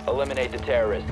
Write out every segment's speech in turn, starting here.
Eliminate the terrorists.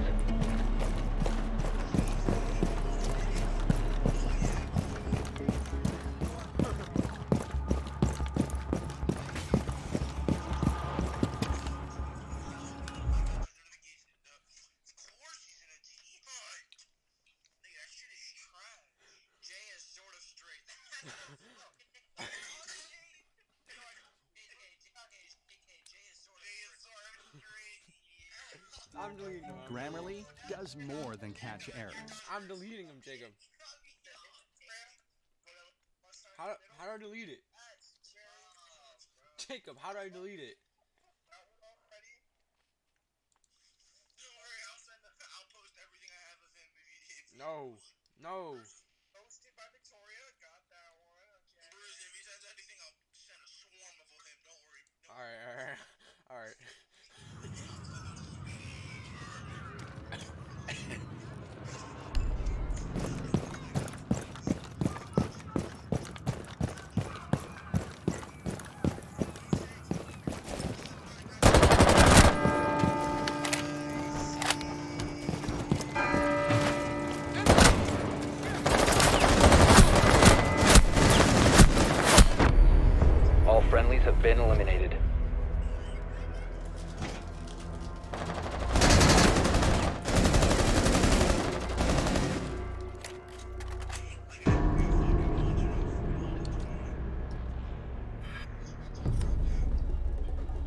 I'm deleting them. Grammarly does more than catch errors. I'm deleting them, Jacob. How do I delete it? Jacob, how do I delete it? No. No. Posted by Victoria. Got that one. Okay. Bruce, if he says anything, I'll send a swarm of him. Don't worry. Alright. All friendlies have been eliminated.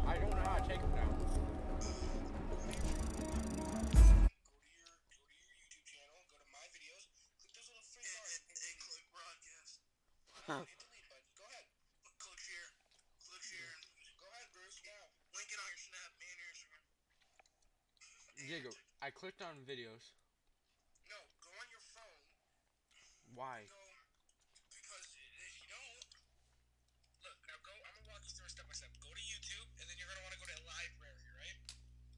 I don't know how to take them down. Go to your YouTube channel. Go to my videos. Click those little three bars and click broadcast. Hit delete button. Go ahead. Click share. Click share. Go ahead, Bruce. Now. Link it on your Snap and your Instagram. Jacob, I clicked on videos. No, go on your phone. Why? Go. Because if you don't. Look, now go. I'm going to walk you through step by step. Go to YouTube, and then you're going to want to go to library, right?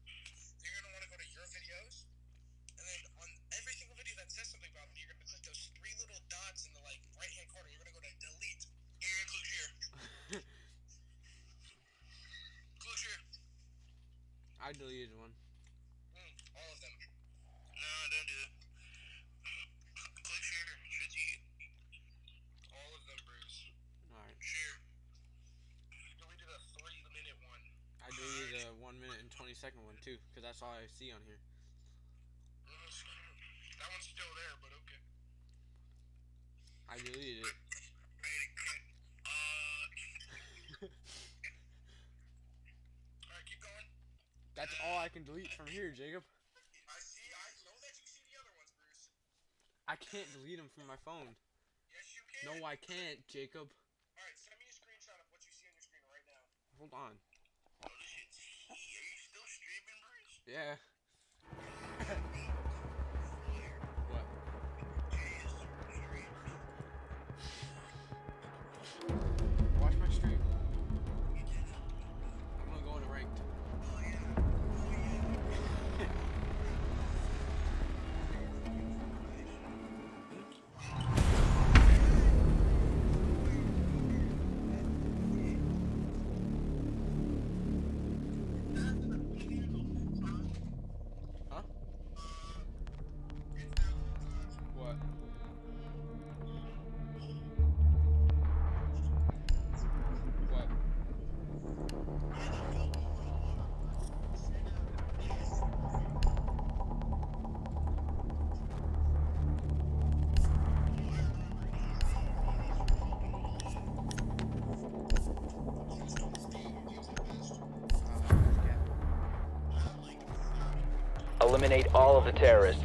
You're going to want to go to your videos. And then on every single video that says something about me, you're going to click those three little dots in the right-hand corner. You're going to go to delete. You're going to click here. Click here. I deleted one. All of them. No, don't do that. Click share. Should you? All of them, Bruce. Alright. Share. You deleted a 3-minute one. I deleted a 1 minute and 20-second one too, because that's all I see on here. That one's still there, but okay. I deleted it. Alright, keep going. That's all I can delete from here, Jacob. I know that you see the other ones, Bruce. I can't delete them from my phone. Yes, you can. No, I can't, Jacob. Alright, send me a screenshot of what you see on your screen right now. Hold on. Oh, this shit's Are you still streaming, Bruce? Yeah. What? Watch my stream. I'm gonna go into ranked. Huh? What? What? Eliminate all of the terrorists.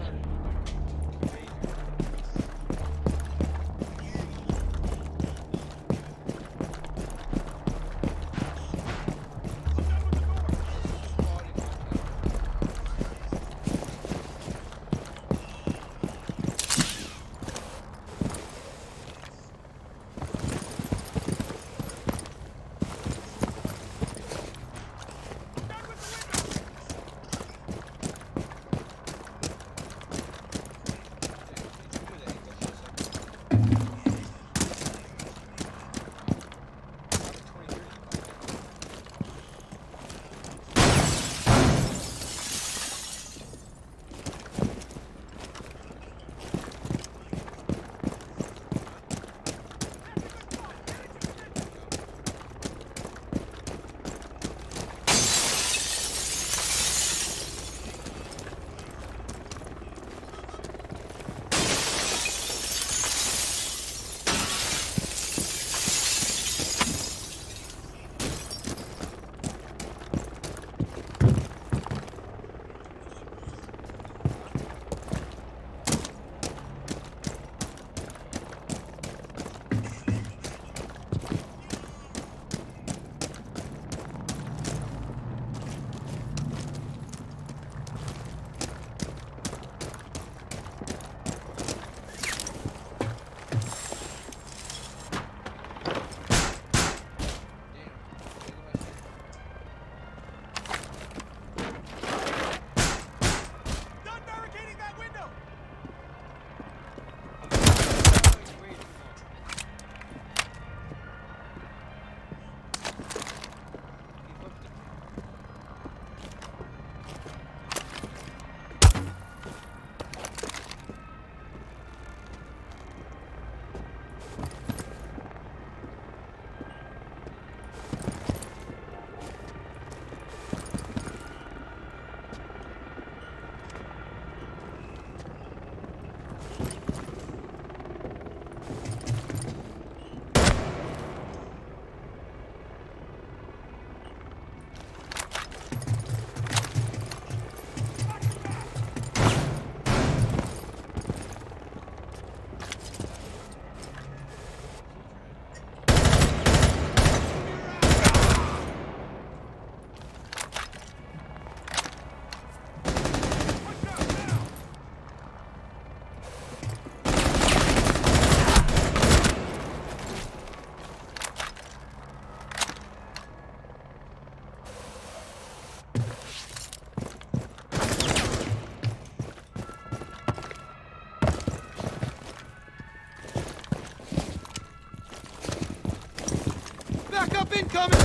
Incoming!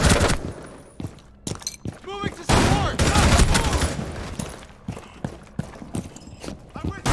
Moving to support! I'm with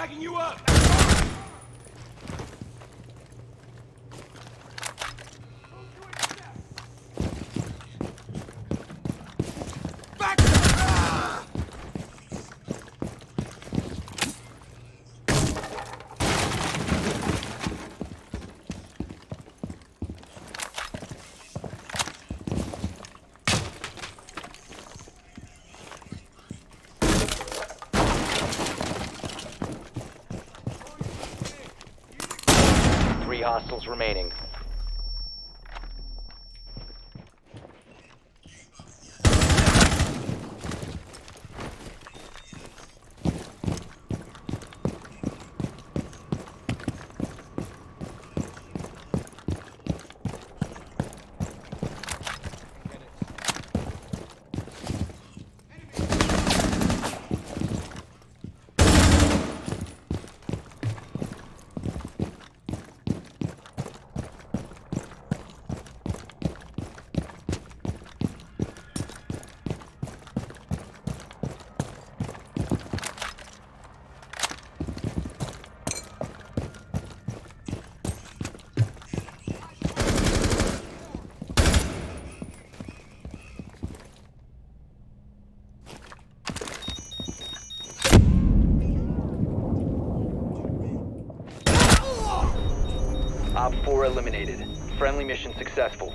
backing you up! Back! Ah! Three hostiles remaining. Op 4 eliminated. Friendly mission successful.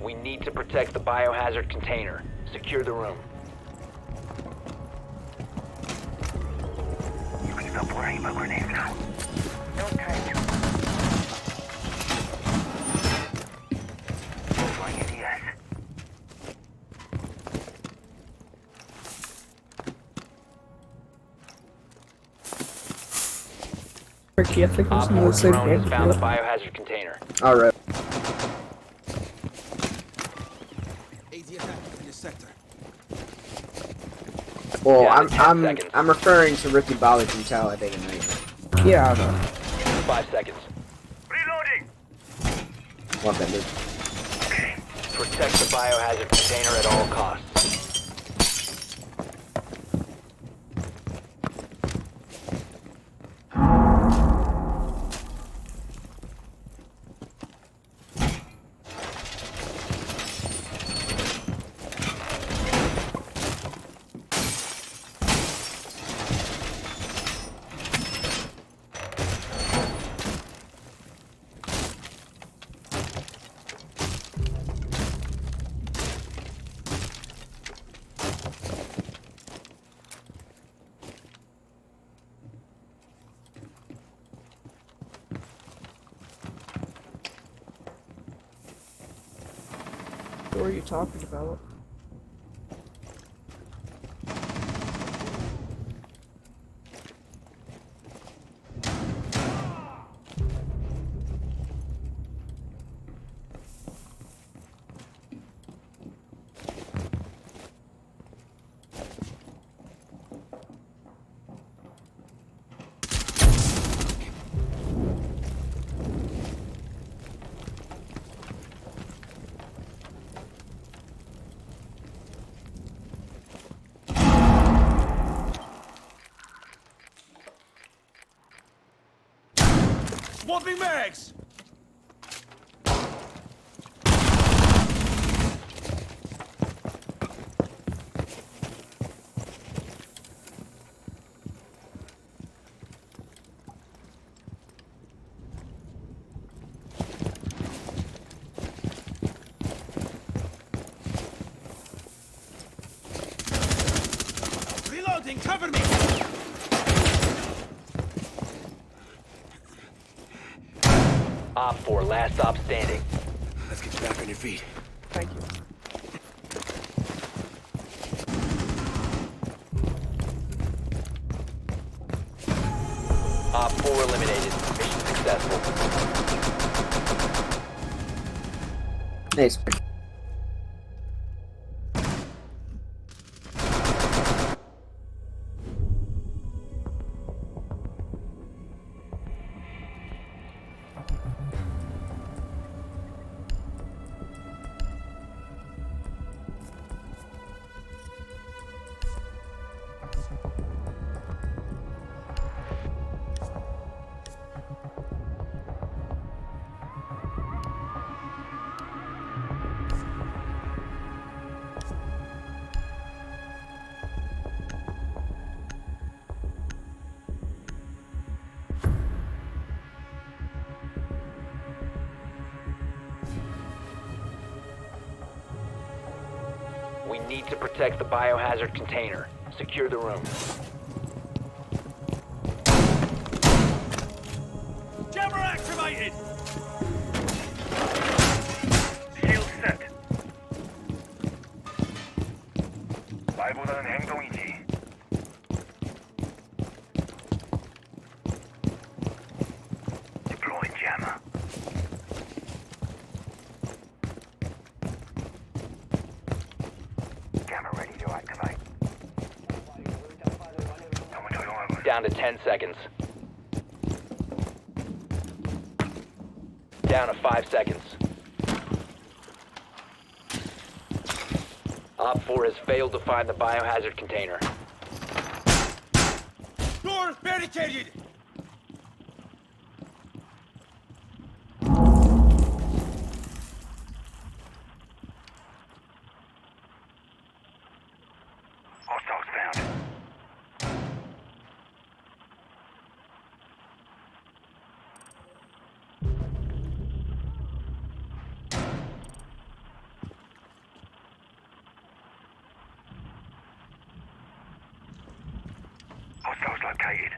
We need to protect the biohazard container. Secure the room. You can stop worrying about grenades now. Don't try to. Deploying ADS. Ricky, I think Op there's no 4 save drone game. has found the biohazard container. Alright. AD attack in this sector. Well, Down to 10 I'm seconds. I'm referring to Ricky Bobby brutality tonight. Yeah, I know. 5 seconds. Reloading! Love that movie. Protect the biohazard container at all costs. What are you talking about? Swapping mags! Reloading, cover me! Op 4, last stop standing. Let's get you back on your feet. Thank you. Op 4 eliminated. Mission successful. Nice. We need to protect the biohazard container. Secure the room. Jammer activated! Shield set. 말보다는 행동이지. Deploying jammer. Jammer ready to activate. 너무 조용하군. Down to 10 seconds. Down to 5 seconds. Op 4 has failed to find the biohazard container. Door barricaded! Hostiles found. activated.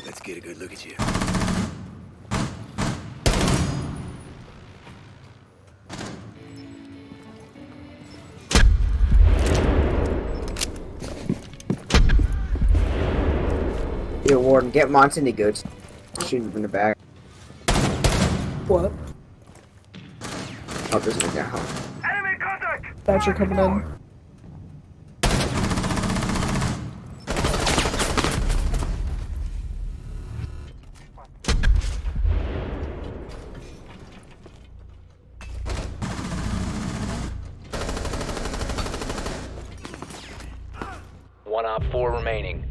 Let's get a good look at you. Yo, Warden, get Monson to go shoot him from the back. What? Oh, this is down. Enemy contact! Thatcher coming in. One op 4 remaining.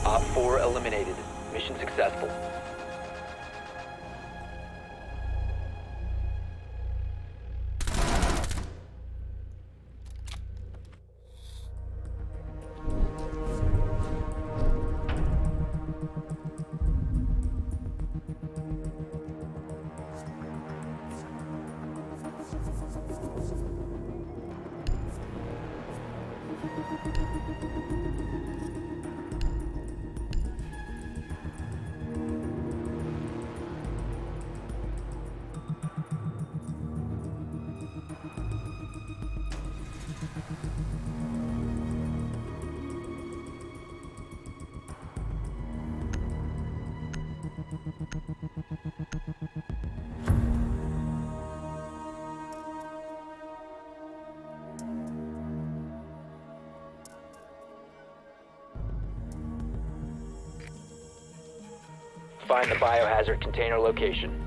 Op 4 eliminated. Mission successful. Find the biohazard container location.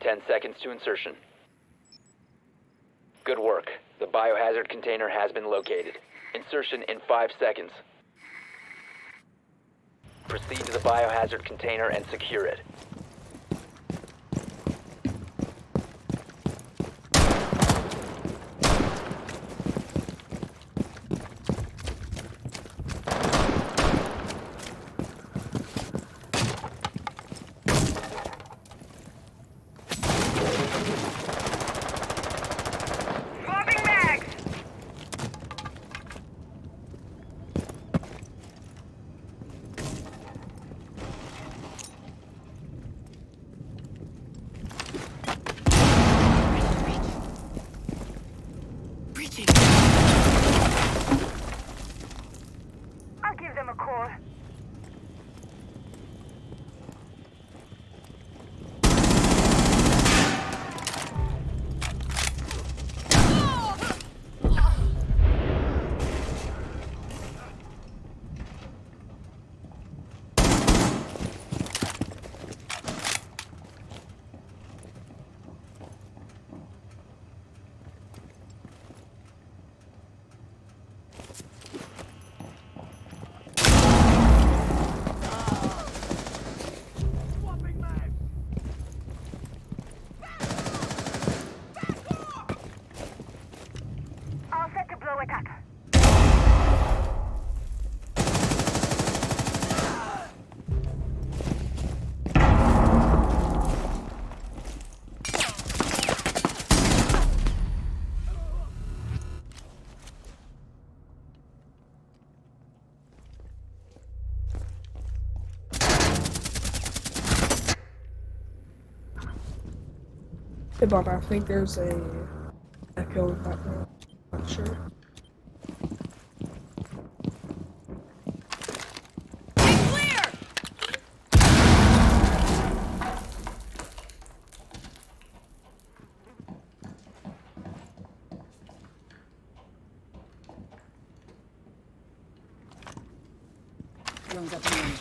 Ten seconds to insertion. Good work. The biohazard container has been located. Insertion in 5 seconds. Proceed to the biohazard container and secure it. Hey, Bob, I think there's a echo in the background. Not sure. Drones up and running.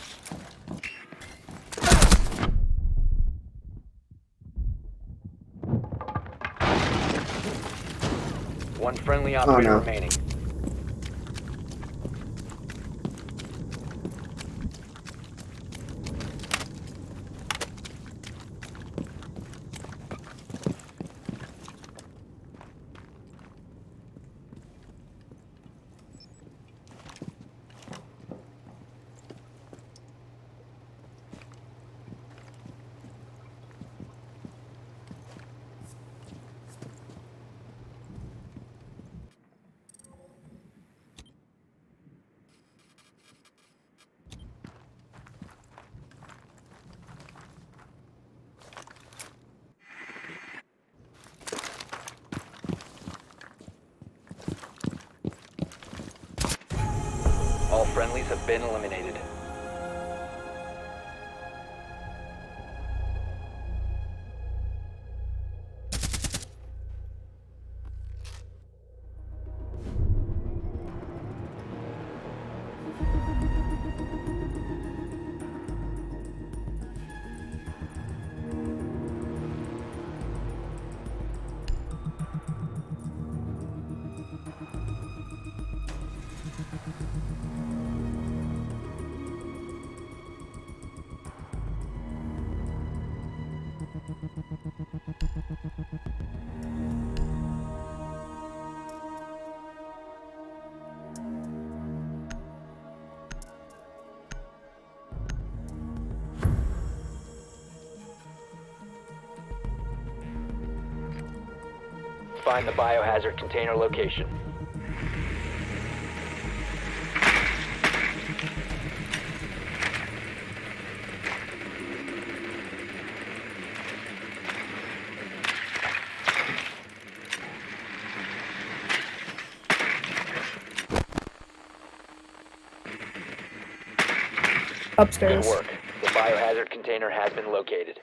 One friendly operator no. remaining. All friendlies have been eliminated. Find the biohazard container location. Good Upstairs. work. The biohazard container has been located.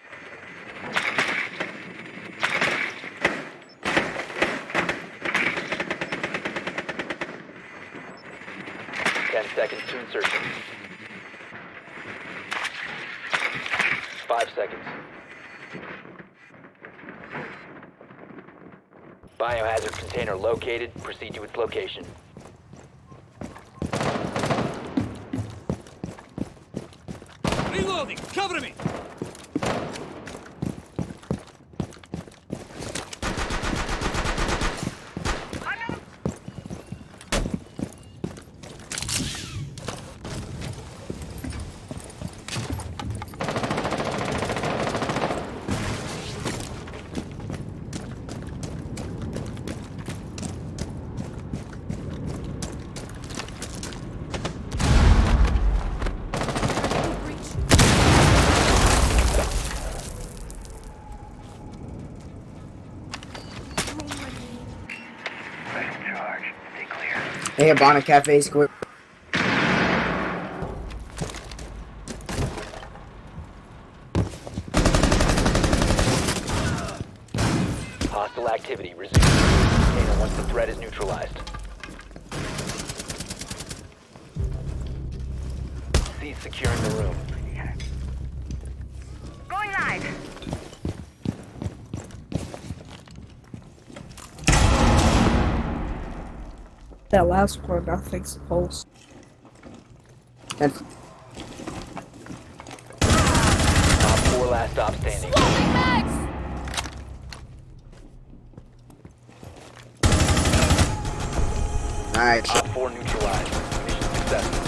Seconds to insertion. 5 seconds. Biohazard container located. Proceed to its location. Reloading! Cover me! Hey, Habana Cafe Square. Hostile activity resumed. Container once the threat is neutralized. Cease securing the room. Going live. That last one, I think's the pulse. And Op 4 last stop standing. nice. Op 4 neutralized. Mission successful.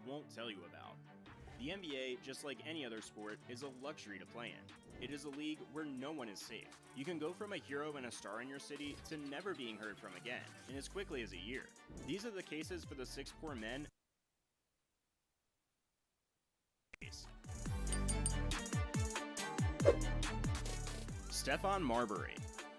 Won't tell you about. The NBA, just like any other sport, is a luxury to play in. It is a league where no one is safe. You can go from a hero and a star in your city to never being heard from again, in as quickly as a year. These are the cases for the 6 poor men. Stephon Marbury.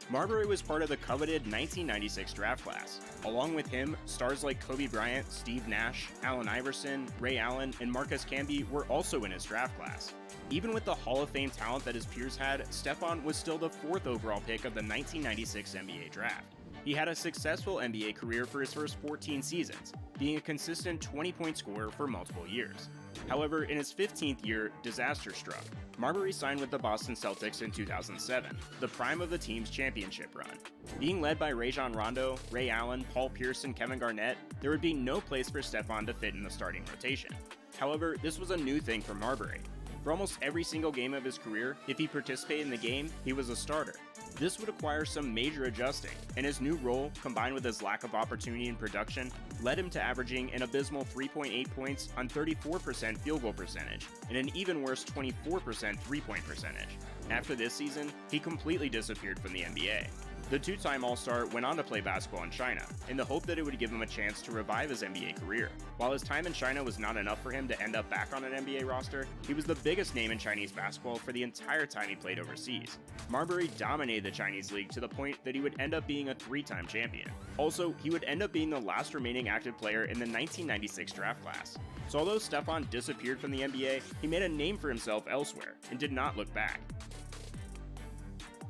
Marbury was part of the coveted 1996 draft class. Along with him, stars like Kobe Bryant, Steve Nash, Allen Iverson, Ray Allen, and Marcus Camby were also in his draft class. Even with the Hall of Fame talent that his peers had, Stephon was still the 4th overall pick of the 1996 NBA draft. He had a successful NBA career for his first 14 seasons, being a consistent 20-point scorer for multiple years. However, in his 15th year, disaster struck. Marbury signed with the Boston Celtics in 2007, the prime of the team's championship run. Being led by Rajon Rondo, Ray Allen, Paul Pierce, and Kevin Garnett, there would be no place for Stephon to fit in the starting rotation. However, this was a new thing for Marbury. For almost every single game of his career, if he participated in the game, he was a starter. This would require some major adjusting, and his new role, combined with his lack of opportunity in production, led him to averaging an abysmal 3.8 points on 34% field goal percentage, and an even worse 24% three-point percentage. After this season, he completely disappeared from the NBA. The two-time All-Star went on to play basketball in China, in the hope that it would give him a chance to revive his NBA career. While his time in China was not enough for him to end up back on an NBA roster, he was the biggest name in Chinese basketball for the entire time he played overseas. Marbury dominated the Chinese league to the point that he would end up being a 3-time champion. Also, he would end up being the last remaining active player in the 1996 draft class. So although Stephon disappeared from the NBA, he made a name for himself elsewhere, and did not look back.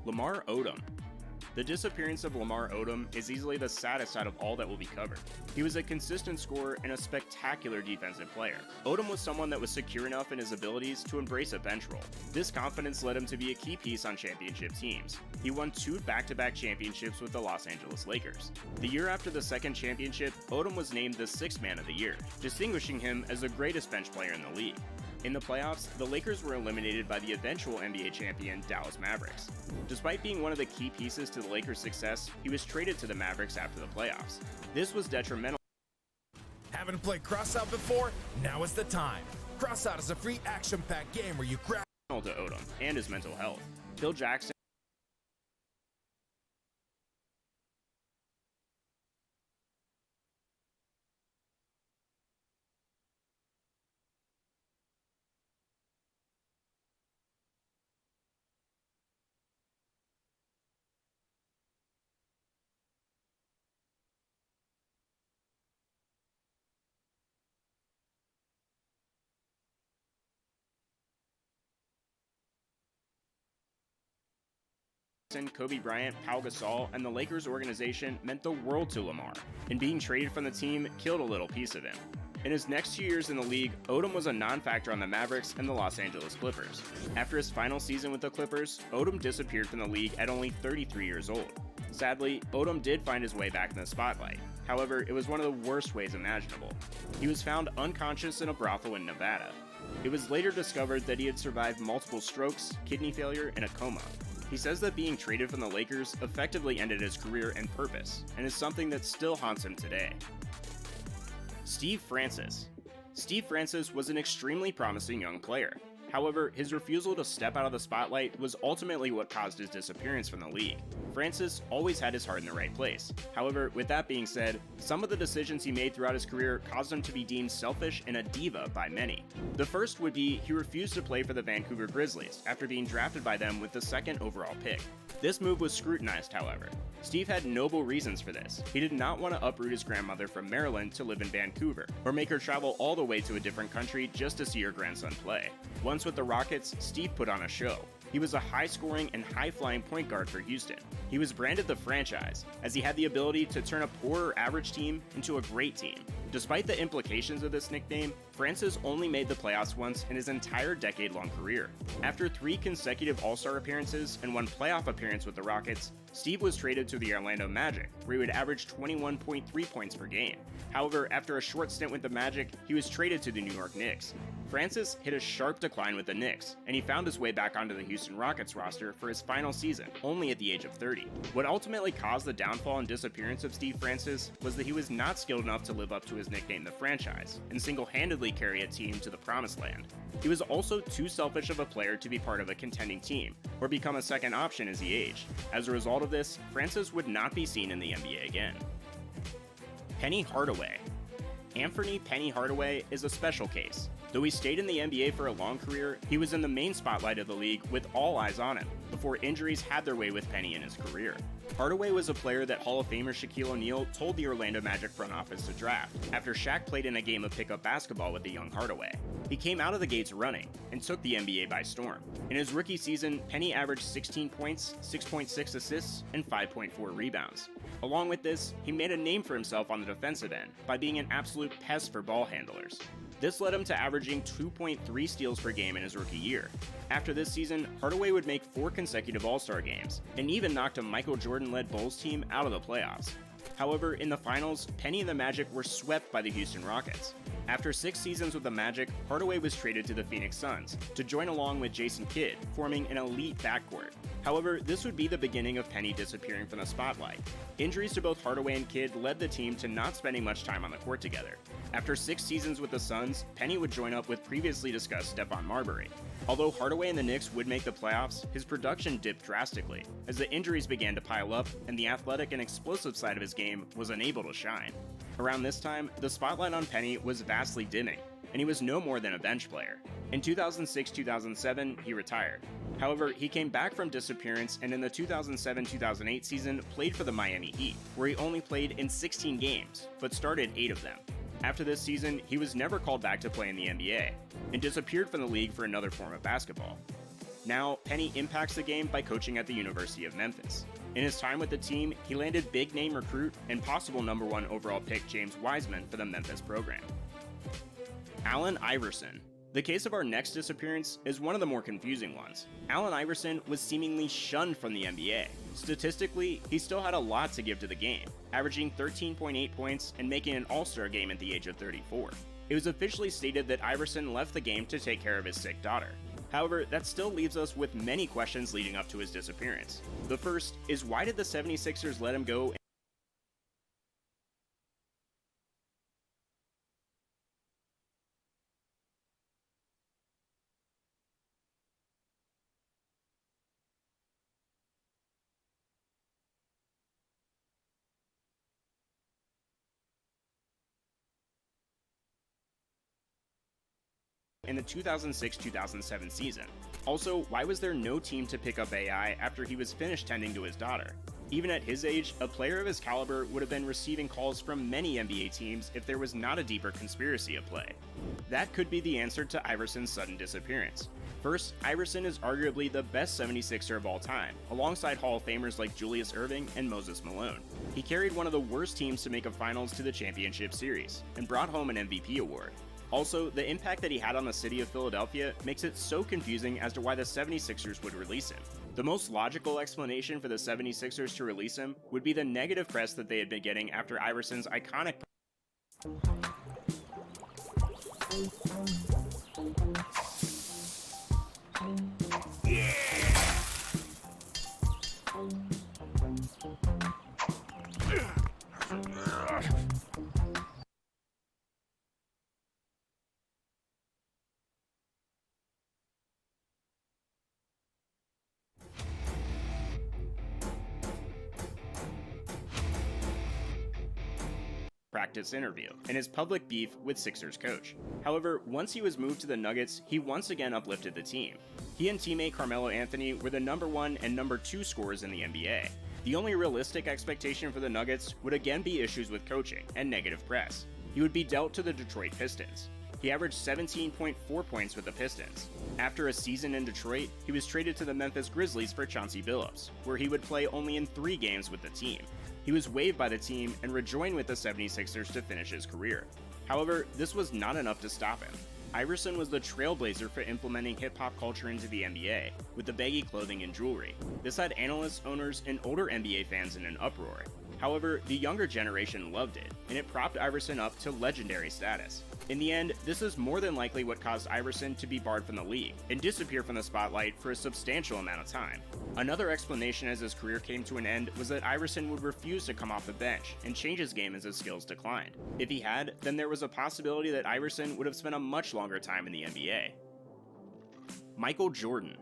Lamar Odom. The disappearance of Lamar Odom is easily the saddest out of all that will be covered. He was a consistent scorer and a spectacular defensive player. Odom was someone that was secure enough in his abilities to embrace a bench role. This confidence led him to be a key piece on championship teams. He won 2 back-to-back championships with the Los Angeles Lakers. The year after the second championship, Odom was named the 6th man of the year, distinguishing him as the greatest bench player in the league. In the playoffs, the Lakers were eliminated by the eventual NBA champion Dallas Mavericks. Despite being one of the key pieces to the Lakers' success, he was traded to the Mavericks after the playoffs. This was detrimental. Haven't played Crossout before? Now is the time. Crossout is a free action-packed game where you grab To Odom and his mental health. Phil Jackson Kobe Bryant, Pau Gasol, and the Lakers organization meant the world to Lamar, and being traded from the team killed a little piece of him. In his next 2 years in the league, Odom was a non-factor on the Mavericks and the Los Angeles Clippers. After his final season with the Clippers, Odom disappeared from the league at only 33 years old. Sadly, Odom did find his way back in the spotlight. However, it was one of the worst ways imaginable. He was found unconscious in a brothel in Nevada. It was later discovered that he had survived multiple strokes, kidney failure, and a coma. He says that being traded from the Lakers effectively ended his career and purpose, and is something that still haunts him today. Steve Francis. Steve Francis was an extremely promising young player. However, his refusal to step out of the spotlight was ultimately what caused his disappearance from the league. Francis always had his heart in the right place. However, with that being said, some of the decisions he made throughout his career caused him to be deemed selfish and a diva by many. The first would be he refused to play for the Vancouver Grizzlies after being drafted by them with the second overall pick. This move was scrutinized, however. Steve had noble reasons for this. He did not want to uproot his grandmother from Maryland to live in Vancouver, or make her travel all the way to a different country just to see her grandson play. Once with the Rockets, Steve put on a show. He was a high-scoring and high-flying point guard for Houston. He was branded the franchise, as he had the ability to turn a poorer average team into a great team. Despite the implications of this nickname, Francis only made the playoffs once in his entire decade-long career. After 3 consecutive All-Star appearances and 1 playoff appearance with the Rockets, Steve was traded to the Orlando Magic, where he would average 21.3 points per game. However, after a short stint with the Magic, he was traded to the New York Knicks. Francis hit a sharp decline with the Knicks, and he found his way back onto the Houston Rockets roster for his final season, only at the age of 30. What ultimately caused the downfall and disappearance of Steve Francis was that he was not skilled enough to live up to his nickname the franchise, and single-handedly carry a team to the promised land. He was also too selfish of a player to be part of a contending team, or become a second option as he aged. As a result of this, Francis would not be seen in the NBA again. Penny Hardaway. Anthony Penny Hardaway is a special case. Though he stayed in the NBA for a long career, he was in the main spotlight of the league with all eyes on him, before injuries had their way with Penny in his career. Hardaway was a player that Hall of Famer Shaquille O'Neal told the Orlando Magic front office to draft, after Shaq played in a game of pickup basketball with the young Hardaway. He came out of the gates running, and took the NBA by storm. In his rookie season, Penny averaged 16 points, 6.6 assists, and 5.4 rebounds. Along with this, he made a name for himself on the defensive end, by being an absolute pest for ball handlers. This led him to averaging 2.3 steals per game in his rookie year. After this season, Hardaway would make 4 consecutive All-Star games, and even knocked a Michael Jordan-led Bulls team out of the playoffs. However, in the finals, Penny and the Magic were swept by the Houston Rockets. After 6 seasons with the Magic, Hardaway was traded to the Phoenix Suns, to join along with Jason Kidd, forming an elite backcourt. However, this would be the beginning of Penny disappearing from the spotlight. Injuries to both Hardaway and Kidd led the team to not spending much time on the court together. After 6 seasons with the Suns, Penny would join up with previously discussed Stephon Marbury. Although Hardaway and the Knicks would make the playoffs, his production dipped drastically, as the injuries began to pile up and the athletic and explosive side of his game was unable to shine. Around this time, the spotlight on Penny was vastly dimming, and he was no more than a bench player. In 2006-2007, he retired. However, he came back from disappearance and in the 2007-2008 season played for the Miami Heat, where he only played in 16 games, but started 8 of them. After this season, he was never called back to play in the NBA, and disappeared from the league for another form of basketball. Now, Penny impacts the game by coaching at the University of Memphis. In his time with the team, he landed big-name recruit and possible #1 overall pick James Wiseman for the Memphis program. Allen Iverson. The case of our next disappearance is one of the more confusing ones. Allen Iverson was seemingly shunned from the NBA. Statistically, he still had a lot to give to the game, averaging 13.8 points and making an All-Star game at the age of 34. It was officially stated that Iverson left the game to take care of his sick daughter. However, that still leaves us with many questions leading up to his disappearance. The first is, why did the 76ers let him go in the 2006-2007 season. Also, why was there no team to pick up AI after he was finished tending to his daughter? Even at his age, a player of his caliber would have been receiving calls from many NBA teams if there was not a deeper conspiracy at play. That could be the answer to Iverson's sudden disappearance. First, Iverson is arguably the best 76er of all time, alongside Hall of Famers like Julius Erving and Moses Malone. He carried one of the worst teams to make a finals to the championship series, and brought home an MVP award. Also, the impact that he had on the city of Philadelphia makes it so confusing as to why the 76ers would release him. The most logical explanation for the 76ers to release him would be the negative press that they had been getting after Iverson's iconic practice interview and his public beef with Sixers coach. However, once he was moved to the Nuggets, he once again uplifted the team. He and teammate Carmelo Anthony were the #1 and #2 scorers in the NBA. The only realistic expectation for the Nuggets would again be issues with coaching and negative press. He would be dealt to the Detroit Pistons. He averaged 17.4 points with the Pistons. After a season in Detroit, he was traded to the Memphis Grizzlies for Chauncey Billups, where he would play only in 3 games with the team. He was waived by the team and rejoined with the 76ers to finish his career. However, this was not enough to stop him. Iverson was the trailblazer for implementing hip-hop culture into the NBA, with the baggy clothing and jewelry. This had analysts, owners, and older NBA fans in an uproar. However, the younger generation loved it, and it propped Iverson up to legendary status. In the end, this is more than likely what caused Iverson to be barred from the league and disappear from the spotlight for a substantial amount of time. Another explanation as his career came to an end was that Iverson would refuse to come off the bench and change his game as his skills declined. If he had, then there was a possibility that Iverson would have spent a much longer time in the NBA. Michael Jordan.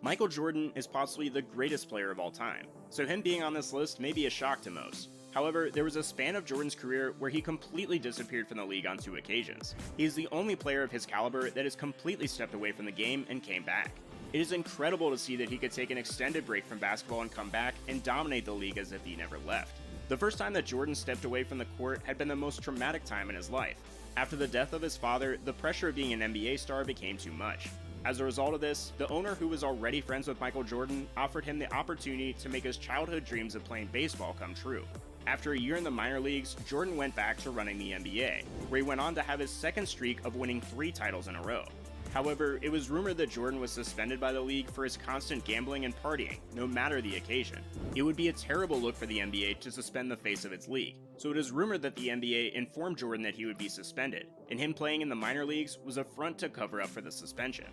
Michael Jordan is possibly the greatest player of all time, so him being on this list may be a shock to most. However, there was a span of Jordan's career where he completely disappeared from the league on 2 occasions. He is the only player of his caliber that has completely stepped away from the game and came back. It is incredible to see that he could take an extended break from basketball and come back and dominate the league as if he never left. The first time that Jordan stepped away from the court had been the most traumatic time in his life. After the death of his father, the pressure of being an NBA star became too much. As a result of this, the owner, who was already friends with Michael Jordan, offered him the opportunity to make his childhood dreams of playing baseball come true. After a year in the minor leagues, Jordan went back to running the NBA, where he went on to have his second streak of winning 3 titles in a row. However, it was rumored that Jordan was suspended by the league for his constant gambling and partying, no matter the occasion. It would be a terrible look for the NBA to suspend the face of its league, so it is rumored that the NBA informed Jordan that he would be suspended, and him playing in the minor leagues was a front to cover up for the suspension.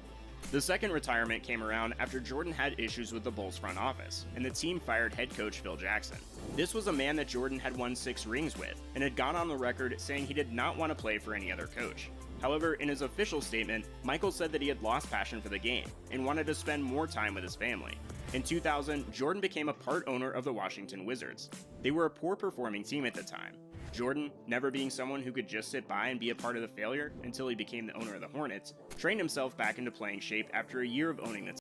The second retirement came around after Jordan had issues with the Bulls front office, and the team fired head coach Phil Jackson. This was a man that Jordan had won 6 rings with, and had gone on the record saying he did not want to play for any other coach. However, in his official statement, Michael said that he had lost passion for the game, and wanted to spend more time with his family. In 2000, Jordan became a part owner of the Washington Wizards. They were a poor performing team at the time. Jordan, never being someone who could just sit by and be a part of the failure until he became the owner of the Hornets, trained himself back into playing shape after a year of owning the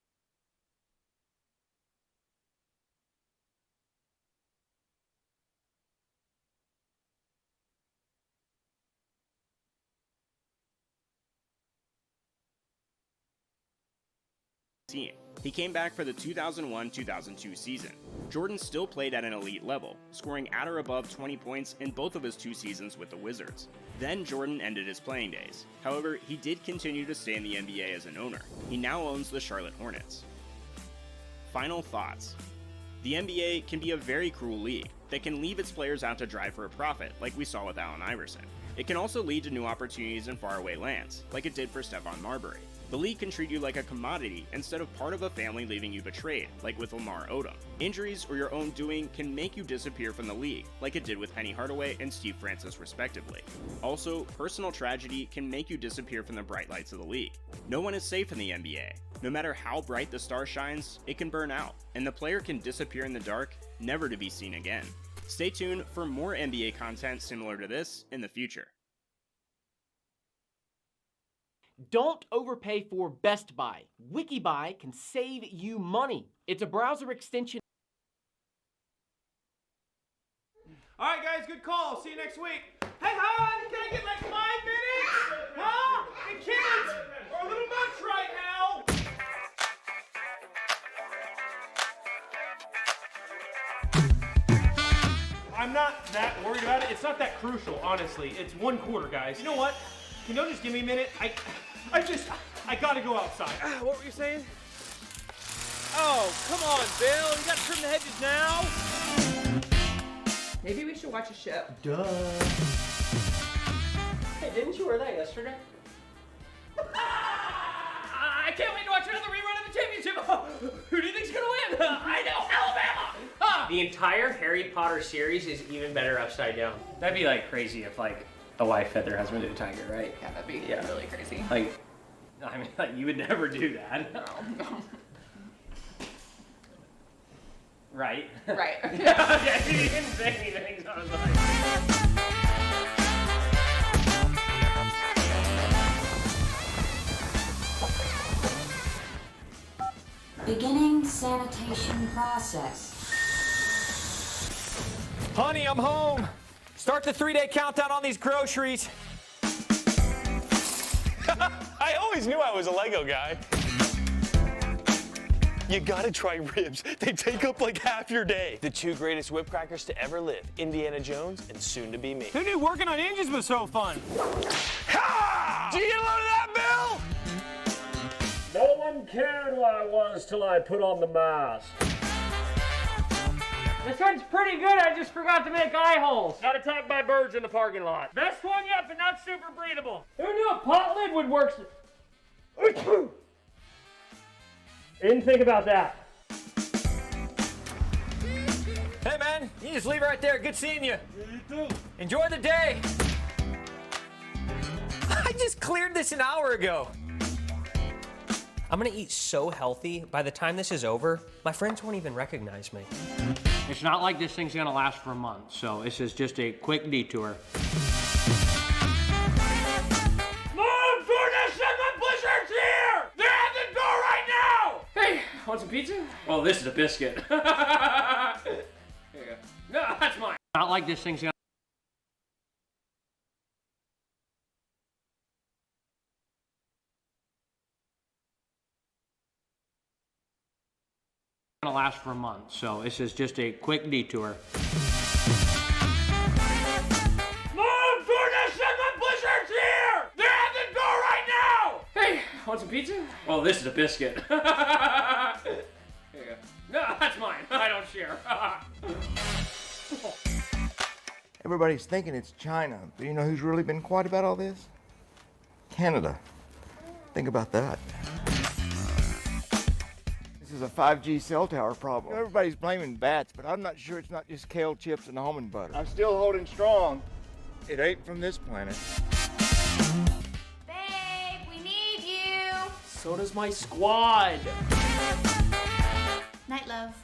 team. He came back for the 2001-2002 season. Jordan still played at an elite level, scoring at or above 20 points in both of his 2 seasons with the Wizards. Then Jordan ended his playing days. However, he did continue to stay in the NBA as an owner. He now owns the Charlotte Hornets. Final thoughts. The NBA can be a very cruel league that can leave its players out to drive for a profit, like we saw with Allen Iverson. It can also lead to new opportunities in faraway lands, like it did for Stephon Marbury. The league can treat you like a commodity instead of part of a family, leaving you betrayed, like with Lamar Odom. Injuries or your own doing can make you disappear from the league, like it did with Penny Hardaway and Steve Francis respectively. Also, personal tragedy can make you disappear from the bright lights of the league. No one is safe in the NBA. No matter how bright the star shines, it can burn out, and the player can disappear in the dark, never to be seen again. Stay tuned for more NBA content similar to this in the future. Don't overpay for Best Buy. Wikibuy can save you money. It's a browser extension. All right, guys, good call. See you next week. Hey, hon, can I get like 5 minutes? Huh? The kids are a little much right now. I'm not that worried about it. It's not that crucial, honestly. It's 1 quarter, guys. You know what? Can you just give me a minute? I gotta go outside. What were you saying? Oh, come on, Bill. You gotta trim the hedges now. Maybe we should watch a show. Duh. Hey, didn't you wear that yesterday? I can't wait to watch another rerun of the championship. Who do you think's gonna win? I know, Alabama. The entire Harry Potter series is even better upside down. That'd be like crazy if like a wife fed their husband to a tiger, right? Yeah, that'd be really crazy. Like, I mean, like, you would never do that. No. Right? Right. Yeah, he didn't say anything, so I was like... Beginning sanitation process. Honey, I'm home. Start the 3-day countdown on these groceries. I always knew I was a Lego guy. You gotta try ribs. They take up like half your day. The 2 greatest whip crackers to ever live, Indiana Jones and soon to be me. Who knew working on engines was so fun? Ha! Did you get a load of that, Bill? No one cared who I was till I put on the mask. This one's pretty good, I just forgot to make eye holes. Got attacked by birds in the parking lot. Best one yet, but not super breathable. Who knew a pot lid would work? Didn't think about that. Hey man, you just leave it right there. Good seeing you. You too. Enjoy the day. I just cleared this an hour ago. I'm gonna eat so healthy, by the time this is over, my friends won't even recognize me. It's not like this thing's gonna last for a month, so this is just a quick detour. Mom, DoorDash said my blizzard's here! They're at the door right now! Hey, want some pizza? Oh, this is a biscuit. Here you go. No, that's mine. Not like this thing's gonna last for a month, so this is just a quick detour. Mom, DoorDash said my blizzard's here! They're at the door right now! Hey, want some pizza? Oh, this is a biscuit. Here you go. No, that's mine. I don't share. Everybody's thinking it's China, but you know who's really been quiet about all this? Canada. Think about that. This is a 5G cell tower problem. Everybody's blaming bats, but I'm not sure it's not just kale chips and almond butter. I'm still holding strong. It ain't from this planet. Babe, we need you. So does my squad. Night, love.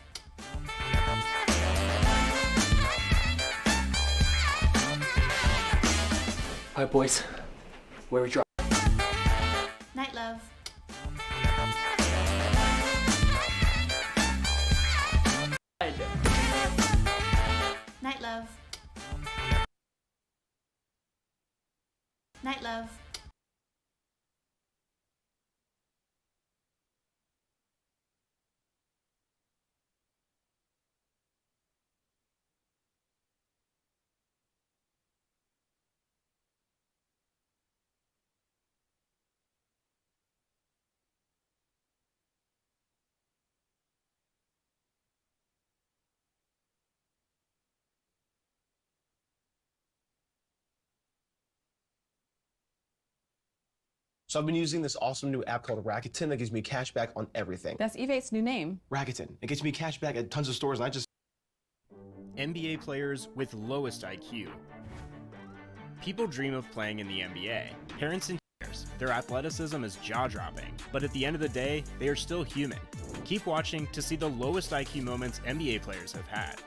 Alright, boys. Where we drop? Night, love. Night, love. Night, love. So I've been using this awesome new app called Rakuten that gives me cash back on everything. That's Evate's new name. Rakuten. It gets me cash back at tons of stores, and I just... NBA players with lowest IQ. People dream of playing in the NBA. Parents and teachers, their athleticism is jaw-dropping, but at the end of the day, they are still human. Keep watching to see the lowest IQ moments NBA players have had.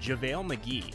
JaVale McGee.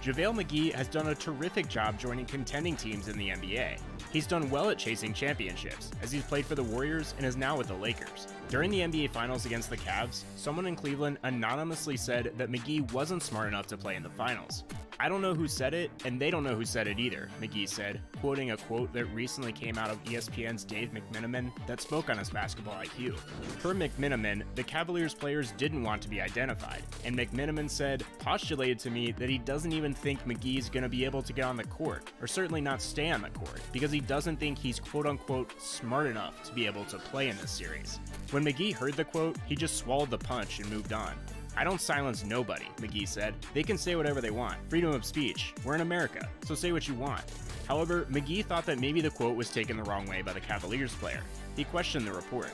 JaVale McGee has done a terrific job joining contending teams in the NBA. He's done well at chasing championships, as he's played for the Warriors and is now with the Lakers. During the NBA Finals against the Cavs, someone in Cleveland anonymously said that McGee wasn't smart enough to play in the finals. I don't know who said it, and they don't know who said it either, McGee said, quoting a quote that recently came out of ESPN's Dave McMenamin that spoke on his basketball IQ. Per McMenamin, the Cavaliers players didn't want to be identified, and McMenamin said, postulated to me that he doesn't even think McGee's gonna be able to get on the court, or certainly not stay on the court, because he doesn't think he's quote-unquote smart enough to be able to play in this series. When McGee heard the quote, he just swallowed the punch and moved on. I don't silence nobody, McGee said. They can say whatever they want. Freedom of speech. We're in America, so say what you want. However, McGee thought that maybe the quote was taken the wrong way by the Cavaliers player. He questioned the report.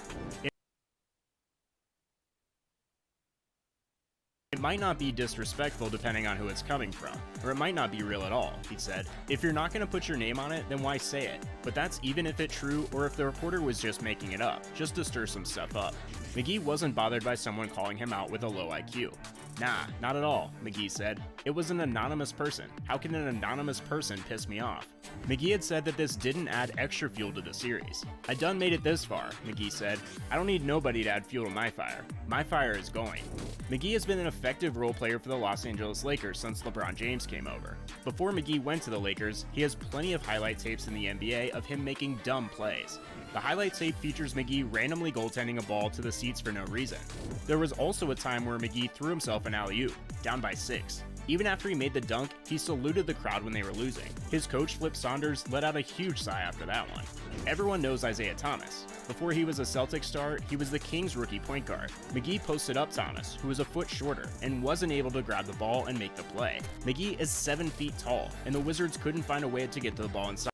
It might not be disrespectful depending on who it's coming from, or it might not be real at all, he said. If you're not going to put your name on it, then why say it? But that's even if it's true or if the reporter was just making it up, just to stir some stuff up. McGee wasn't bothered by someone calling him out with a low IQ. Nah, not at all, McGee said. It was an anonymous person. How can an anonymous person piss me off? McGee had said that this didn't add extra fuel to the series. I done made it this far, McGee said. I don't need nobody to add fuel to my fire. My fire is going. McGee has been an effective role player for the Los Angeles Lakers since LeBron James came over. Before McGee went to the Lakers, he has plenty of highlight tapes in the NBA of him making dumb plays. The highlight tape features McGee randomly goaltending a ball to the seats for no reason. There was also a time where McGee threw himself an alley-oop, down by 6. Even after he made the dunk, he saluted the crowd when they were losing. His coach, Flip Saunders, let out a huge sigh after that one. Everyone knows Isaiah Thomas. Before he was a Celtics star, he was the Kings' rookie point guard. McGee posted up Thomas, who was a foot shorter, and wasn't able to grab the ball and make the play. McGee is 7 feet tall, and the Wizards couldn't find a way to get to the ball inside.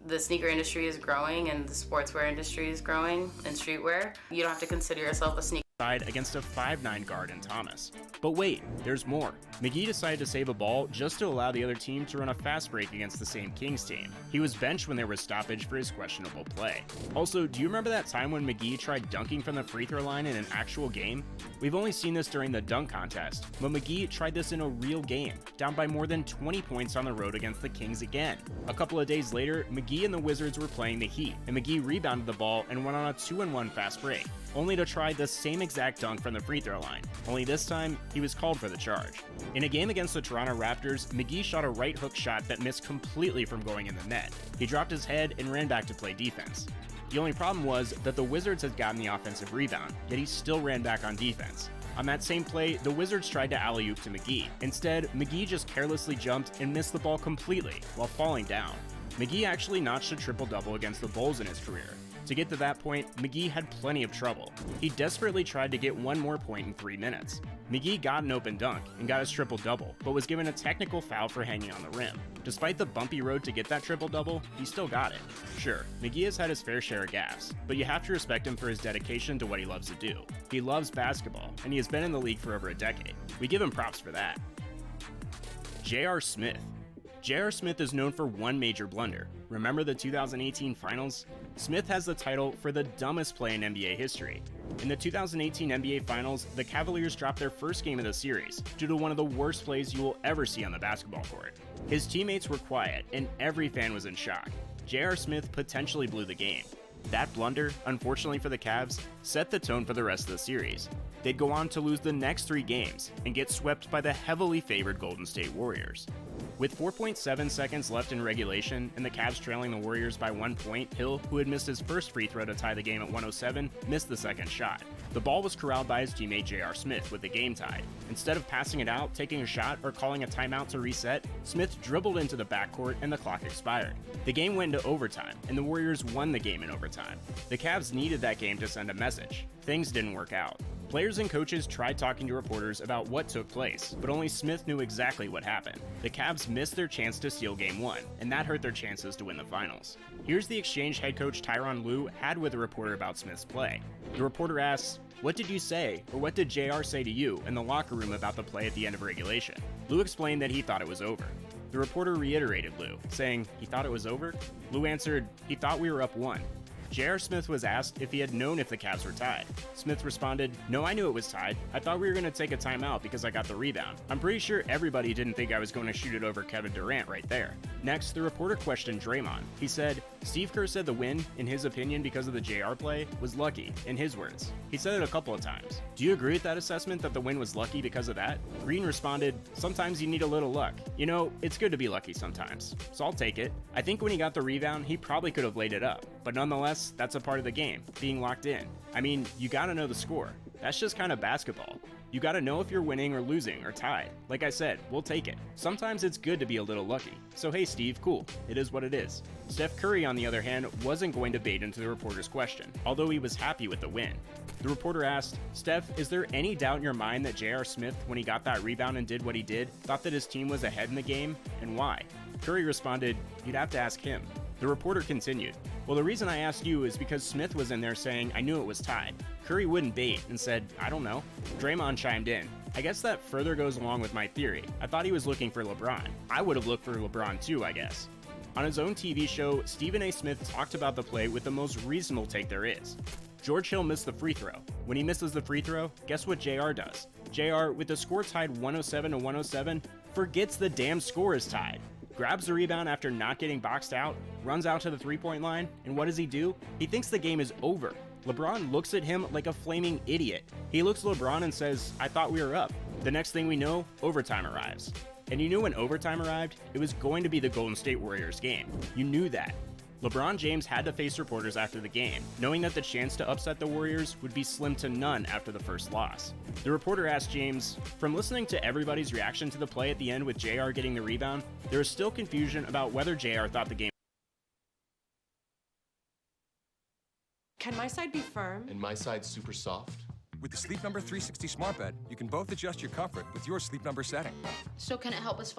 The sneaker industry is growing and the sportswear industry is growing and streetwear. You don't have to consider yourself a sneaker against a 5'9" guard in Thomas. But wait, there's more. McGee decided to save a ball just to allow the other team to run a fast break against the same Kings team. He was benched when there was stoppage for his questionable play. Also, do you remember that time when McGee tried dunking from the free throw line in an actual game? We've only seen this during the dunk contest, but McGee tried this in a real game, down by more than 20 points on the road against the Kings again. A couple of days later, McGee and the Wizards were playing the Heat, and McGee rebounded the ball and went on a 2-and-1 fast break, only to try the same exact dunk from the free throw line, only this time, he was called for the charge. In a game against the Toronto Raptors, McGee shot a right hook shot that missed completely from going in the net. He dropped his head and ran back to play defense. The only problem was that the Wizards had gotten the offensive rebound, yet he still ran back on defense. On that same play, the Wizards tried to alley-oop to McGee. Instead, McGee just carelessly jumped and missed the ball completely while falling down. McGee actually notched a triple-double against the Bulls in his career. To get to that point, McGee had plenty of trouble. He desperately tried to get one more point in 3 minutes. McGee got an open dunk and got his triple-double, but was given a technical foul for hanging on the rim. Despite the bumpy road to get that triple-double, he still got it. Sure, McGee has had his fair share of gaffes, but you have to respect him for his dedication to what he loves to do. He loves basketball, and he has been in the league for over a decade. We give him props for that. J.R. Smith. J.R. Smith is known for one major blunder. Remember the 2018 Finals? Smith has the title for the dumbest play in NBA history. In the 2018 NBA Finals, the Cavaliers dropped their first game of the series due to one of the worst plays you will ever see on the basketball court. His teammates were quiet, and every fan was in shock. J.R. Smith potentially blew the game. That blunder, unfortunately for the Cavs, set the tone for the rest of the series. They'd go on to lose the next 3 games and get swept by the heavily favored Golden State Warriors. With 4.7 seconds left in regulation and the Cavs trailing the Warriors by 1 point, Hill, who had missed his first free throw to tie the game at 107, missed the second shot. The ball was corralled by his teammate J.R. Smith with the game tied. Instead of passing it out, taking a shot, or calling a timeout to reset, Smith dribbled into the backcourt and the clock expired. The game went into overtime, and the Warriors won the game in overtime. The Cavs needed that game to send a message. Things didn't work out. Players and coaches tried talking to reporters about what took place, but only Smith knew exactly what happened. The Cavs missed their chance to steal Game 1, and that hurt their chances to win the finals. Here's the exchange head coach Tyronn Lue had with a reporter about Smith's play. The reporter asks, "What did you say, or what did JR say to you in the locker room about the play at the end of regulation?" Lue explained that he thought it was over. The reporter reiterated Lue, saying, "He thought it was over?" Lue answered, "He thought we were up 1. J.R. Smith was asked if he had known if the Cavs were tied. Smith responded, "No, I knew it was tied. I thought we were going to take a timeout because I got the rebound. I'm pretty sure everybody didn't think I was going to shoot it over Kevin Durant right there." Next, the reporter questioned Draymond. He said, "Steve Kerr said the win, in his opinion because of the JR play, was lucky, in his words. He said it a couple of times. Do you agree with that assessment that the win was lucky because of that?" Green responded, "Sometimes you need a little luck. You know, it's good to be lucky sometimes, so I'll take it. I think when he got the rebound, he probably could have laid it up, but nonetheless, that's a part of the game, being locked in. I mean, you gotta know the score. That's just kind of basketball. You gotta know if you're winning or losing or tied. Like I said, we'll take it. Sometimes it's good to be a little lucky. So hey Steve, cool. It is what it is." Steph Curry, on the other hand, wasn't going to bait into the reporter's question, although he was happy with the win. The reporter asked, "Steph, is there any doubt in your mind that J.R. Smith, when he got that rebound and did what he did, thought that his team was ahead in the game, and why?" Curry responded, "You'd have to ask him." The reporter continued, "Well, the reason I asked you is because Smith was in there saying, 'I knew it was tied.' Curry wouldn't bait and said, 'I don't know.'" Draymond chimed in, "I guess that further goes along with my theory. I thought he was looking for LeBron. I would have looked for LeBron too, I guess." On his own TV show, Stephen A. Smith talked about the play with the most reasonable take there is. George Hill missed the free throw. When he misses the free throw, guess what JR does? JR, with the score tied 107 to 107, forgets the damn score is tied. Grabs the rebound after not getting boxed out, runs out to the three-point line, and what does he do? He thinks the game is over. LeBron looks at him like a flaming idiot. He looks at LeBron and says, "I thought we were up." The next thing we know, overtime arrives. And you knew when overtime arrived, it was going to be the Golden State Warriors game. You knew that. LeBron James had to face reporters after the game, knowing that the chance to upset the Warriors would be slim to none after the first loss. The reporter asked James, "From listening to everybody's reaction to the play at the end with JR getting the rebound, there is still confusion about whether JR thought the game." Can my side be firm? And my side's super soft. With the Sleep Number 360 smart bed, you can both adjust your comfort with your Sleep Number setting. So can it help us?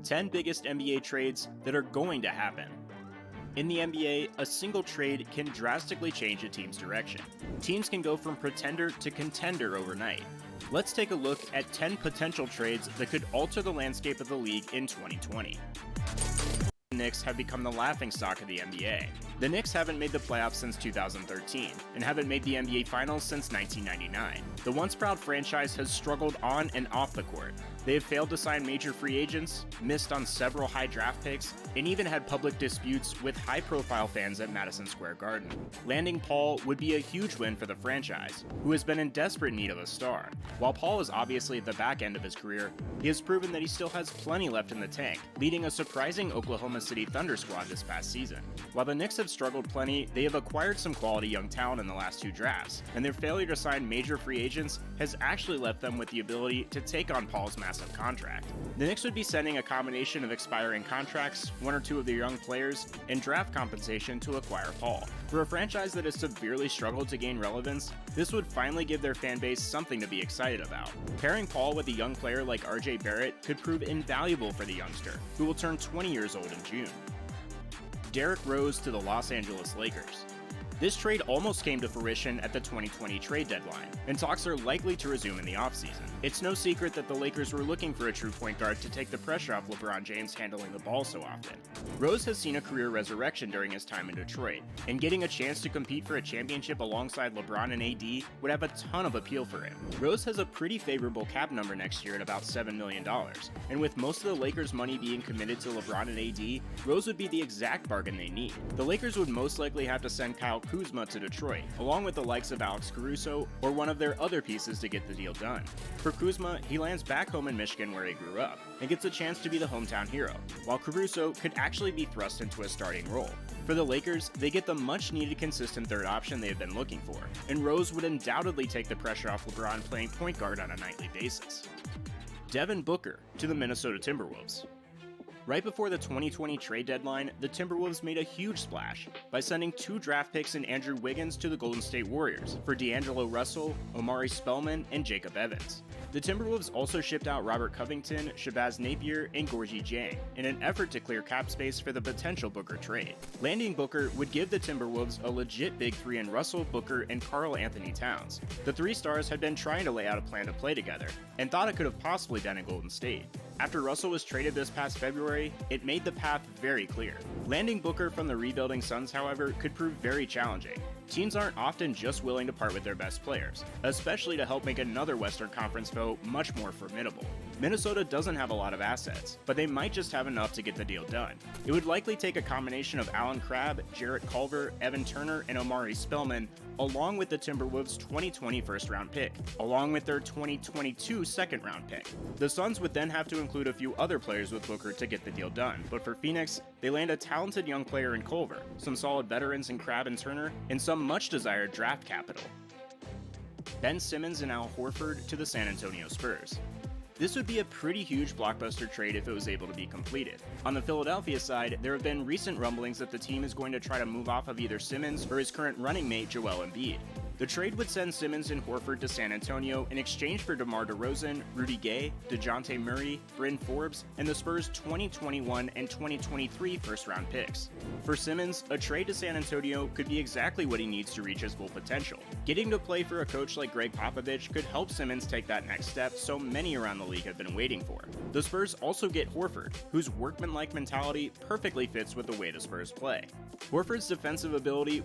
10 biggest NBA trades that are going to happen. In the NBA, a single trade can drastically change a team's direction. Teams can go from pretender to contender overnight. Let's take a look at 10 potential trades that could alter the landscape of the league in 2020. The Knicks have become the laughingstock of the NBA. The Knicks haven't made the playoffs since 2013, and haven't made the NBA Finals since 1999. The once proud franchise has struggled on and off the court. They have failed to sign major free agents, missed on several high draft picks, and even had public disputes with high-profile fans at Madison Square Garden. Landing Paul would be a huge win for the franchise, who has been in desperate need of a star. While Paul is obviously at the back end of his career, he has proven that he still has plenty left in the tank, leading a surprising Oklahoma City Thunder squad this past season. While the Knicks have struggled plenty, they have acquired some quality young talent in the last 2 drafts, and their failure to sign major free agents has actually left them with the ability to take on Paul's massive contract. The Knicks would be sending a combination of expiring contracts, 1 or 2 of their young players, and draft compensation to acquire Paul. For a franchise that has severely struggled to gain relevance, this would finally give their fan base something to be excited about. Pairing Paul with a young player like RJ Barrett could prove invaluable for the youngster, who will turn 20 years old in June. Derrick Rose to the Los Angeles Lakers. This trade almost came to fruition at the 2020 trade deadline, and talks are likely to resume in the offseason. It's no secret that the Lakers were looking for a true point guard to take the pressure off LeBron James handling the ball so often. Rose has seen a career resurrection during his time in Detroit, and getting a chance to compete for a championship alongside LeBron and AD would have a ton of appeal for him. Rose has a pretty favorable cap number next year at about $7 million, and with most of the Lakers' money being committed to LeBron and AD, Rose would be the exact bargain they need. The Lakers would most likely have to send Kyle Kuzma to Detroit, along with the likes of Alex Caruso or one of their other pieces to get the deal done. For Kuzma, he lands back home in Michigan where he grew up, and gets a chance to be the hometown hero, while Caruso could actually be thrust into a starting role. For the Lakers, they get the much-needed consistent third option they have been looking for, and Rose would undoubtedly take the pressure off LeBron playing point guard on a nightly basis. Devin Booker to the Minnesota Timberwolves. Right before the 2020 trade deadline, the Timberwolves made a huge splash by sending 2 draft picks and Andrew Wiggins to the Golden State Warriors for D'Angelo Russell, Omari Spellman, and Jacob Evans. The Timberwolves also shipped out Robert Covington, Shabazz Napier, and Gorgui Dieng in an effort to clear cap space for the potential Booker trade. Landing Booker would give the Timberwolves a legit big three in Russell, Booker, and Karl Anthony Towns. The three stars had been trying to lay out a plan to play together, and thought it could have possibly been in Golden State. After Russell was traded this past February, it made the path very clear. Landing Booker from the rebuilding Suns, however, could prove very challenging. Teams aren't often just willing to part with their best players, especially to help make another Western Conference foe much more formidable. Minnesota doesn't have a lot of assets, but they might just have enough to get the deal done. It would likely take a combination of Alan Crabb, Jarrett Culver, Evan Turner, and Omari Spellman, along with the Timberwolves' 2020 first-round pick, along with their 2022 second-round pick. The Suns would then have to include a few other players with Booker to get the deal done, but for Phoenix, they land a talented young player in Culver, some solid veterans in Crabb and Turner, and some much-desired draft capital. Ben Simmons and Al Horford to the San Antonio Spurs. This would be a pretty huge blockbuster trade if it was able to be completed. On the Philadelphia side, there have been recent rumblings that the team is going to try to move off of either Simmons or his current running mate Joel Embiid. The trade would send Simmons and Horford to San Antonio in exchange for DeMar DeRozan, Rudy Gay, DeJounte Murray, Bryn Forbes, and the Spurs' 2021 and 2023 first-round picks. For Simmons, a trade to San Antonio could be exactly what he needs to reach his full potential. Getting to play for a coach like Greg Popovich could help Simmons take that next step so many around the league have been waiting for. The Spurs also get Horford, whose workmanlike mentality perfectly fits with the way the Spurs play. Horford's defensive ability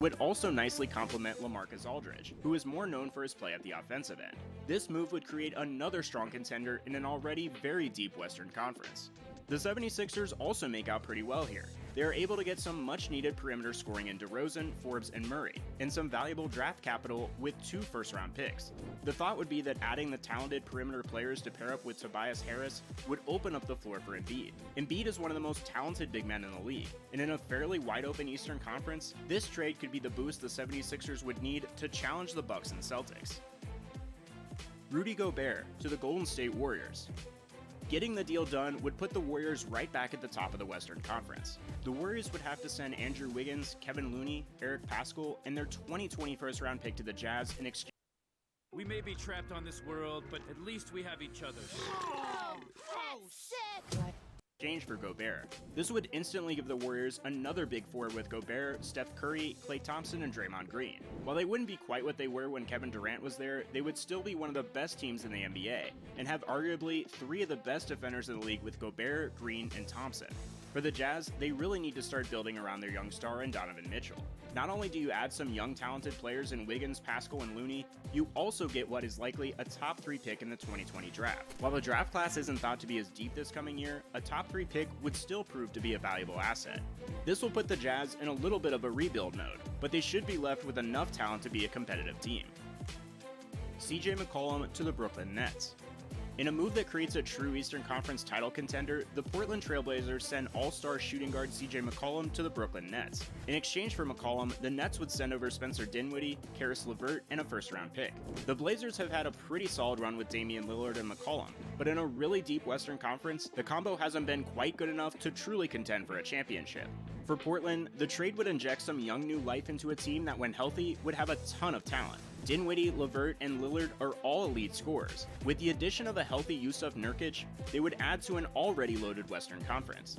would also nicely complement LaMarcus Aldridge, who is more known for his play at the offensive end. This move would create another strong contender in an already very deep Western Conference. The 76ers also make out pretty well here. They are able to get some much-needed perimeter scoring in DeRozan, Forbes, and Murray, and some valuable draft capital with 2 first-round picks. The thought would be that adding the talented perimeter players to pair up with Tobias Harris would open up the floor for Embiid. Embiid is one of the most talented big men in the league, and in a fairly wide-open Eastern Conference, this trade could be the boost the 76ers would need to challenge the Bucks and Celtics. Rudy Gobert to the Golden State Warriors. Getting the deal done would put the Warriors right back at the top of the Western Conference. The Warriors would have to send Andrew Wiggins, Kevin Looney, Eric Paschall, and their 2020 first-round pick to the Jazz in exchange. We may be trapped on this world, but at least we have each other. Exchange for Gobert. This would instantly give the Warriors another big four with Gobert, Steph Curry, Klay Thompson, and Draymond Green. While they wouldn't be quite what they were when Kevin Durant was there, they would still be one of the best teams in the NBA, and have arguably 3 of the best defenders in the league with Gobert, Green, and Thompson. For the Jazz, they really need to start building around their young star in Donovan Mitchell. Not only do you add some young talented players in Wiggins, Paschall, and Looney, you also get what is likely a top 3 pick in the 2020 draft. While the draft class isn't thought to be as deep this coming year, a top 3 pick would still prove to be a valuable asset. This will put the Jazz in a little bit of a rebuild mode, but they should be left with enough talent to be a competitive team. CJ McCollum to the Brooklyn Nets. In a move that creates a true Eastern Conference title contender, the Portland Trailblazers send all-star shooting guard CJ McCollum to the Brooklyn Nets. In exchange for McCollum, the Nets would send over Spencer Dinwiddie, Karis LeVert, and a first-round pick. The Blazers have had a pretty solid run with Damian Lillard and McCollum, but in a really deep Western Conference, the combo hasn't been quite good enough to truly contend for a championship. For Portland, the trade would inject some young new life into a team that, when healthy, would have a ton of talent. Dinwiddie, LeVert, and Lillard are all elite scorers. With the addition of a healthy Jusuf Nurkic, they would add to an already loaded Western Conference.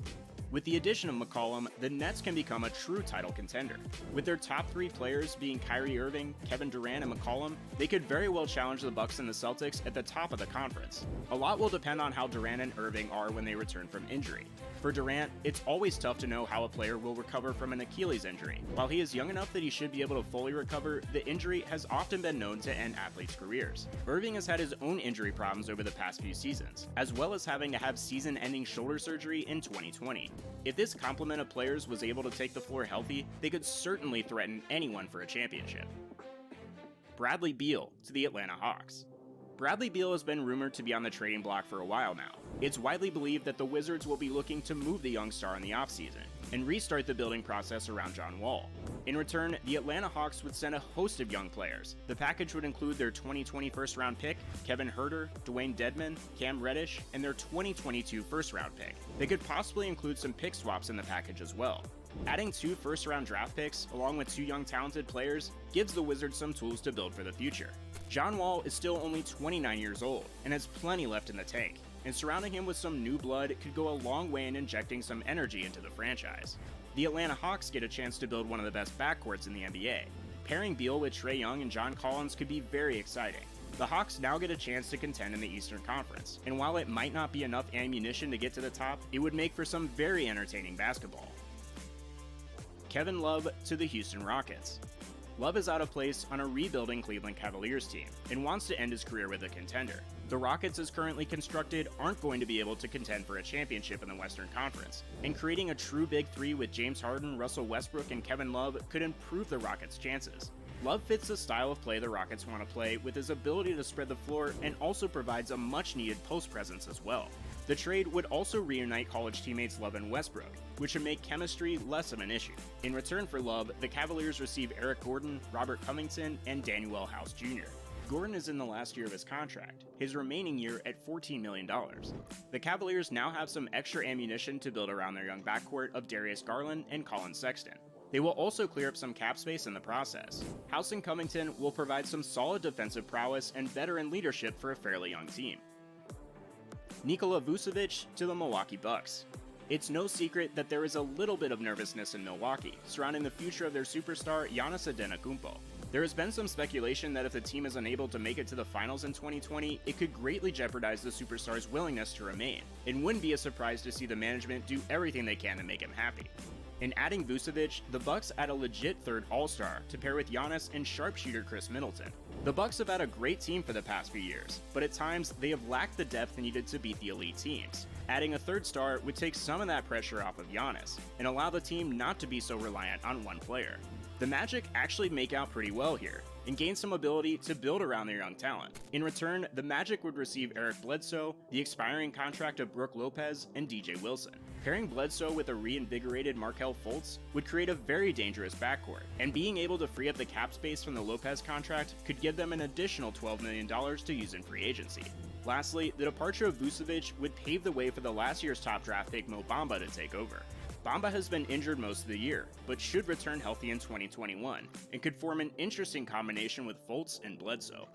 With the addition of McCollum, the Nets can become a true title contender. With their top 3 players being Kyrie Irving, Kevin Durant, and McCollum, they could very well challenge the Bucks and the Celtics at the top of the conference. A lot will depend on how Durant and Irving are when they return from injury. For Durant, it's always tough to know how a player will recover from an Achilles injury. While he is young enough that he should be able to fully recover, the injury has often been known to end athletes' careers. Irving has had his own injury problems over the past few seasons, as well as having to have season-ending shoulder surgery in 2020. If this complement of players was able to take the floor healthy, they could certainly threaten anyone for a championship. Bradley Beal to the Atlanta Hawks. Bradley Beal has been rumored to be on the trading block for a while now. It's widely believed that the Wizards will be looking to move the young star in the offseason and restart the building process around John Wall. In return, the Atlanta Hawks would send a host of young players. The package would include their 2020 first-round pick, Kevin Huerter, Dwayne Dedmon, Cam Reddish, and their 2022 first-round pick. They could possibly include some pick swaps in the package as well. Adding 2 first-round draft picks, along with 2 young talented players, gives the Wizards some tools to build for the future. John Wall is still only 29 years old and has plenty left in the tank, and surrounding him with some new blood could go a long way in injecting some energy into the franchise. The Atlanta Hawks get a chance to build one of the best backcourts in the NBA. Pairing Beal with Trae Young and John Collins could be very exciting. The Hawks now get a chance to contend in the Eastern Conference, and while it might not be enough ammunition to get to the top, it would make for some very entertaining basketball. Kevin Love to the Houston Rockets. Love is out of place on a rebuilding Cleveland Cavaliers team and wants to end his career with a contender. The Rockets, as currently constructed, aren't going to be able to contend for a championship in the Western Conference, and creating a true Big Three with James Harden, Russell Westbrook, and Kevin Love could improve the Rockets' chances. Love fits the style of play the Rockets want to play with his ability to spread the floor and also provides a much-needed post presence as well. The trade would also reunite college teammates Love and Westbrook, which would make chemistry less of an issue. In return for Love, the Cavaliers receive Eric Gordon, Robert Covington, and Danuel House Jr. Gordon is in the last year of his contract, his remaining year at $14 million. The Cavaliers now have some extra ammunition to build around their young backcourt of Darius Garland and Colin Sexton. They will also clear up some cap space in the process. House and Covington will provide some solid defensive prowess and veteran leadership for a fairly young team. Nikola Vucevic to the Milwaukee Bucks. It's no secret that there is a little bit of nervousness in Milwaukee surrounding the future of their superstar Giannis Antetokounmpo. There has been some speculation that if the team is unable to make it to the finals in 2020, it could greatly jeopardize the superstar's willingness to remain. It wouldn't be a surprise to see the management do everything they can to make him happy. In adding Vucevic, the Bucks add a legit third all-star to pair with Giannis and sharpshooter Chris Middleton. The Bucks have had a great team for the past few years, but at times they have lacked the depth needed to beat the elite teams. Adding a third star would take some of that pressure off of Giannis and allow the team not to be so reliant on one player. The Magic actually make out pretty well here and gain some ability to build around their young talent. In return, the Magic would receive Eric Bledsoe, the expiring contract of Brook Lopez, and DJ Wilson. Pairing Bledsoe with a reinvigorated Markelle Fultz would create a very dangerous backcourt, and being able to free up the cap space from the Lopez contract could give them an additional $12 million to use in free agency. Lastly, the departure of Vucevic would pave the way for the last year's top draft pick Mo Bamba to take over. Bamba has been injured most of the year, but should return healthy in 2021, and could form an interesting combination with Fultz and Bledsoe.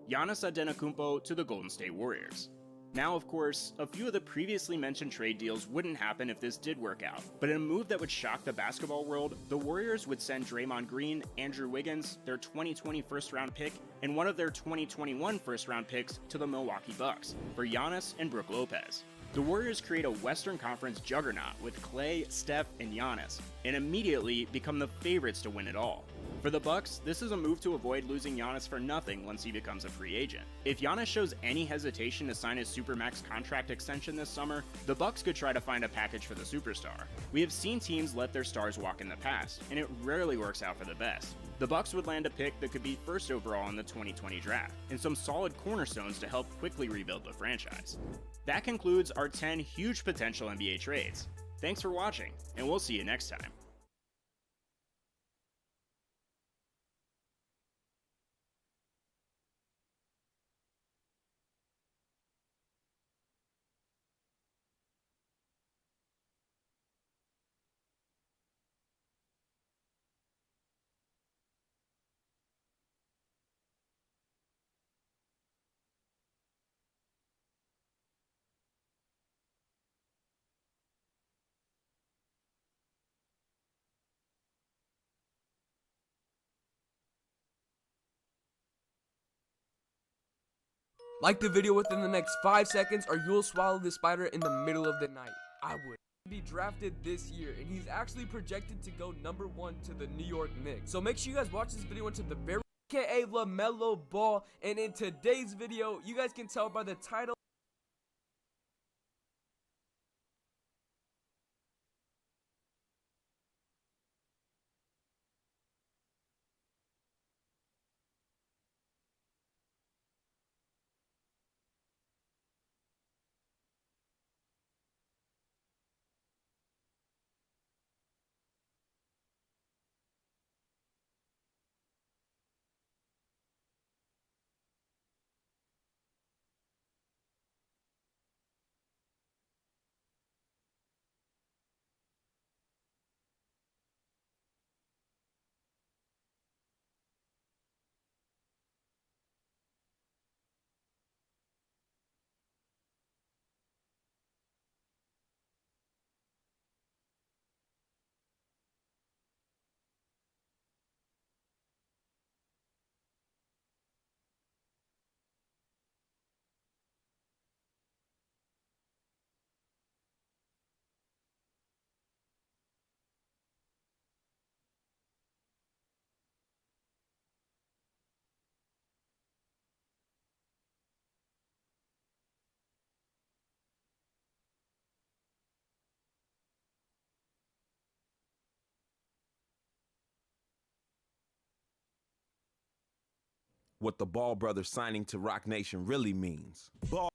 Giannis Antetokounmpo to the Golden State Warriors. Now, of course, a few of the previously mentioned trade deals wouldn't happen if this did work out, but in a move that would shock the basketball world, the Warriors would send Draymond Green, Andrew Wiggins, their 2020 first-round pick, and one of their 2021 first-round picks to the Milwaukee Bucks for Giannis and Brook Lopez. The Warriors create a Western Conference juggernaut with Klay, Steph, and Giannis, and immediately become the favorites to win it all. For the Bucks, this is a move to avoid losing Giannis for nothing once he becomes a free agent. If Giannis shows any hesitation to sign his Supermax contract extension this summer, the Bucks could try to find a package for the superstar. We have seen teams let their stars walk in the past, and it rarely works out for the best. The Bucks would land a pick that could be first overall in the 2020 draft, and some solid cornerstones to help quickly rebuild the franchise. That concludes our 10 huge potential NBA trades. Thanks for watching, and we'll see you next time. Like the video within the next 5 seconds or you'll swallow the spider in the middle of the night. I would. Be drafted this year, and he's actually projected to go #1 to the New York Knicks. So make sure you guys watch this video until the very aka LaMelo Ball. And in today's video, you guys can tell by the title. What the Ball brothers signing to Roc Nation really means. Ball